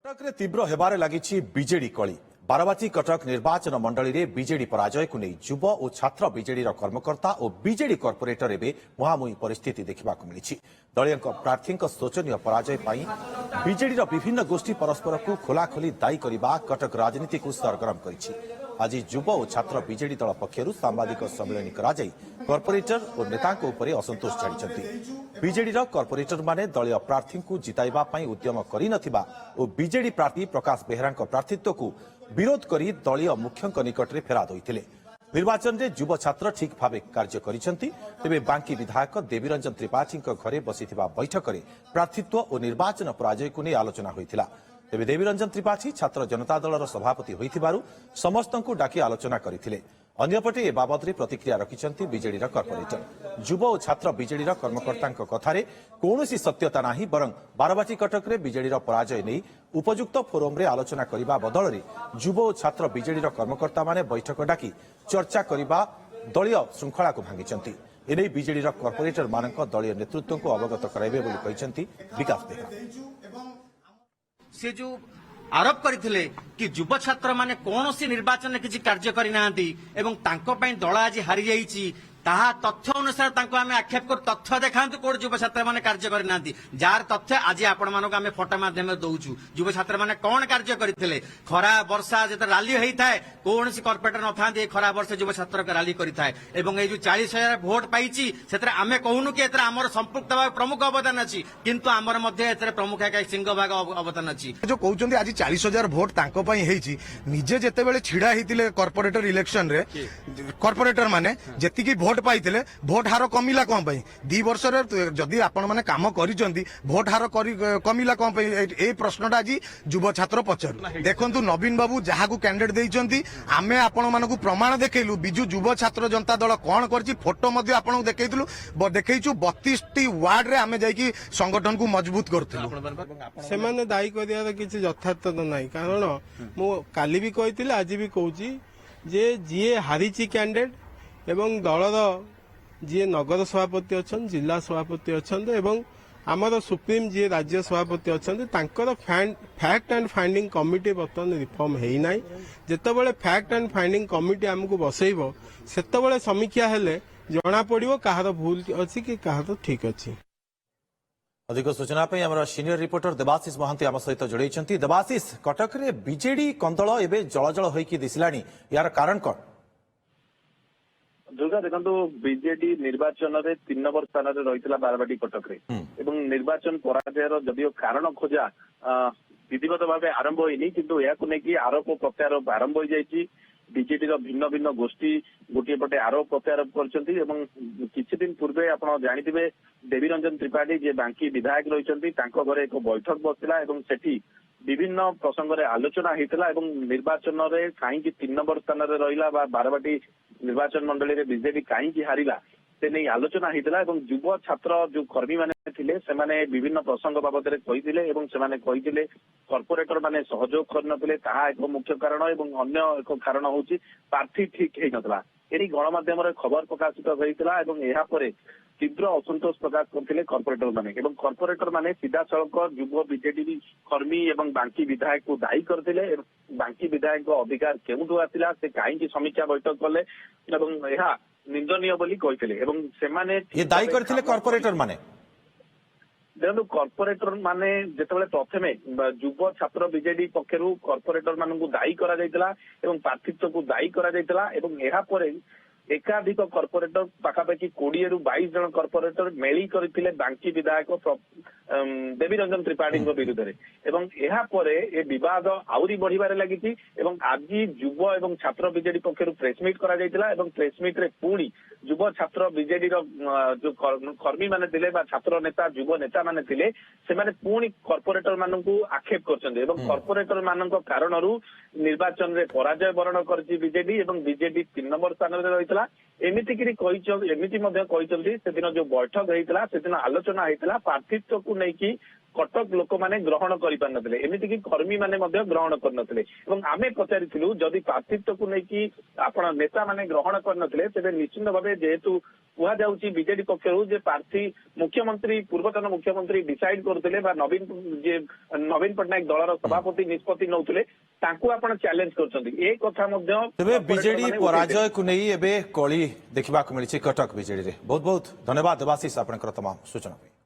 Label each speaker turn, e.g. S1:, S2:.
S1: कटक तीव्र हेबार लगी बीजेडी कली बारवाटी कटक निर्वाचन मंडली रे बीजेडी पराजय को नहीं युव और छात्र बीजेडी कर्मकर्ता और बीजेडी कॉर्पोरेटर एवं मुहांमुही परिस्थिति देखा मिली। दलीय प्रार्थी शोचनीय पराजय पर बीजेडी विभिन्न गोष्ठी परस्पर को खोलाखोली दायी करने कटक राजनीति को सरगरम कर आज युव और छात्र बीजेडी दल पक्षर सांबादिक सम्मेलन कॉर्पोरेटर और नेता असंतोष झाड़ी बीजेडी कॉर्पोरेटर माने दलीय प्रार्थी को जिताइबा उद्यम करनथिबा और बीजेडी प्रार्थी प्रकाश बेहरा प्रार्थित्व को विरोध करी दलीय मुख्य निकट में फेराद होते निर्वाचन में युव छात्र ठीक भाव कार्य करिसेंती। तेबे बांकी विधायक देवीरंजन त्रिपाठी घरे बसिथिबा बैठक में प्रार्थित्व और निर्वाचन पराजय को नहीं आलोचना होइथिला। तेबे देवीरंजन त्रिपाठी छात्र जनता दलर सभापति होइथिबारु समस्तंकु डाकी आलोचना करथिले। अन्यपटे ए बाबद प्रतिक्रिया रखिछंती बीजेडी कॉर्पोरेटर। युव और छात्र बीजेडी कर्मकर्ता कथार कौन सत्यता नहीं बरं बारवाटी कटक रे बीजेडी पराजय नहीं उपयुक्त फोरम रे आलोचना करने बदल में युव और छात्र बीजेडी कर्मकर्ता माने बैठक डाकी चर्चा करने दलीय श्रृंखला को भांगी एने बीजेडी कॉर्पोरेटर मानक दलीय नेतृत्व को अवगत कराइबे बोली कहिसेंती विकास बेहरा।
S2: से जो आरोप करथिले कि युव छात्र माने कौन सी निर्वाचन में किसी कार्य करना दल आज हारी जाइए ताहा तथ्य अनुसार आम आक्षेप कर तथ्य देखा कौन युव छात्र मैंने कार्य करना जार तथ्य आज आपण मानक आम फोटो मध्यम दौचु युव छात्र मैंने कौन कार्य करते खरा वर्षा जो राली होता है कौन सी कॉर्पोरेटर न था खरा वर्ष युव छात्र राली करता है और ये 40,000 भोट पाई आम कहूनु कि आम संपुक्त भाव प्रमुख अवदान अच्छी किंतु आमर प्रमुख सिंह भाग अवदान अच्छी
S3: जो कहते आज 40,000 भोट निजे जिते छिड़ा होते कॉर्पोरेटर इलेक्शन रे कॉर्पोरेटर माने जी भोट पाइले भोट हार कमिला कौन पाई 2 वर्ष जदि आपण माने काम करिसेंती भोट हार कमिला कौन पाई ए प्रश्नटा आज युव छात्र पचारू देखंतु नवीन बाबू जहां कैंडिडेट देइचंती आमे आपण मानकु प्रमाण देखैलु बिजु युव छात्र जनता दल कौन करछि फोटो मध्ये आपण देखैतलु देखैछु 32 टी वार्ड रे आमे जाईकी संगठन को मजबूत करथिलु
S4: सेमाने दायी करिया किछि यथार्थता नाही कारण मु काली भी कहितिले आज भी कहूची जे जीए हारिची कैंडिडेट एवं दलर जी नगर सभापति अच्छा जिला सभापति अच्छा एवं आमर सुप्रीम जी राज्य सभापति अच्छा फैक्ट एंड फाइंडिंग कमिटी बर्तमान रिफॉर्म होना जितेबाला फैक्ट एंड फाइंडिंग कमिटी आमको बसैब से समीक्षा हेले जना पड़ो कहार भूल अच्छी कि कहार ठीक अच्छी।
S1: अधिक सूचना आम सीनियर रिपोर्टर देवाशीष महांती आम सहित जोड़ी। देवाशीष कटक रे बीजेडी कंदल एवं जलजल होइकी दिसिलानी यार कारण कौन?
S5: दुर्गा देखो बीजेडी निर्वाचन में 3 नंबर स्थान में रही बारवाटी कटक निर्वाचन पराजयर जदिव कारण खोजा विधिवत भाव आरंभ होनी किंतु या आरोप प्रत्यारोप आरंभ हो जाए बीजेडी भिन्न भिन्न गोष्ठी गोटे पटे आरोप प्रत्यारोप कर दिन पूर्वे आप जानिथिबे देवीरंजन त्रिपाठी जे बांकी विधायक रही घरे एक बैठक बसला सेठी विभिन्न प्रसंग में आलोचना होता निर्वाचन में कहीं 3 नंबर स्थान में रहा बारवाटी निर्वाचन मंडली रे बीजेडी कहीं हारिला से नहीं आलोचना होता युव छात्र जो कर्मी माने थिले से माने विभिन्न प्रसंग बाबद से कॉर्पोरेटर माने सहयोग करनथिले ताहा एक मुख्य कारण एवं अन्य एक कारण होची प्रार्थी ठीक है नथला एनी गणमाध्यम खबर प्रकाशित होइतला तीव्र असंतोष प्रकाश करते कॉर्पोरेटर माने कॉर्पोरेटर माने सीधा सड़क युव बीजेडी कर्मी एवं बांकी विधायक को दायी करते बांकी विधायक अधिकार केउठु आसिला से कहीं समीक्षा बैठक कले निंदनीय बोली कहते
S1: दायी करथिले कॉर्पोरेटर माने
S5: देखो कॉर्पोरेटर माने जेतेबेले प्रथमे युव छात्र बीजेडी पक्षरु कॉर्पोरेटर मानकु दायी करा जायतिला एवं प्रार्थित्व को दायी करा जायतिला एवं एहा परे एकाधिक कॉर्पोरेटर पाखापाखि 20 ରୁ 22 जन कॉर्पोरेटर मेली करथिले बांकी विधायक देवीरंजन त्रिपाठी विरुद्ध ए विवाद आउरी बढ़िबारे लागिछि आज युव एवं छात्र बीजेडी पक्षरु प्रेस मीट करा जायतिला प्रेस मीट रे पुणी युव छात्र बीजेडी जो कर्मी माने थिले बा छात्र नेता युव नेता माने थिले से माने पुणी कॉर्पोरेटर मानकु आक्षेप करछन्ते कॉर्पोरेटर मानक कारणरू निर्वाचन रे पराजय वरण करछि बीजेडी बीजेडी 3 नंबर स्थान रे रहितला एमिति से दिन जो बैठक होता से दिन आलोचना होता प्रार्थित्व को लेकिन କଟକ ଲୋକମାନେ ଗ୍ରହଣ କରିପାରିନଥିଲେ, ଏମିତିକି କର୍ମୀ ମାନେ ମଧ୍ୟ ଗ୍ରହଣ କରିନଥିଲେ। ଏବଂ ଆମେ ପଚାରିଥିଲୁ ଯଦି ପ୍ରାର୍ଥୀତ୍ୱକୁ ନେଇକି ଆପଣ ନେତା ମାନେ ଗ୍ରହଣ କରିନଥିଲେ ତେବେ ନିଶ୍ଚିତ ଭାବେ ଯେହେତୁ କୁହାଯାଉଛି ବିଜେଡି ପକ୍ଷରୁ ଯେ ପ୍ରାର୍ଥୀ ମୁଖ୍ୟମନ୍ତ୍ରୀ ପୂର୍ବତନ ମୁଖ୍ୟମନ୍ତ୍ରୀ ଡିସାଇଡ୍ କରୁଥିଲେ ବା ନବୀନ ପଟ୍ଟନାୟକ ଦଳର ସଭାପତି ନିଷ୍ପତ୍ତି ନେଉଥିଲେ, ତାଙ୍କୁ ଆପଣ ଚ୍ୟାଲେଞ୍ଜ କରୁଛନ୍ତି, ଏ କଥା ମଧ୍ୟ
S1: ତେବେ ବିଜେଡି ପରାଜୟକୁ ନେଇ ଏବେ କଳି ଦେଖିବାକୁ ମିଳିଛି କଟକ ବିଜେଡିରେ। ବହୁତ ବହୁତ ଧନ୍ୟବାଦ ଦେବାଶିଷ ଆପଣଙ୍କର ତମାମ ସୂଚନା ପାଇଁ।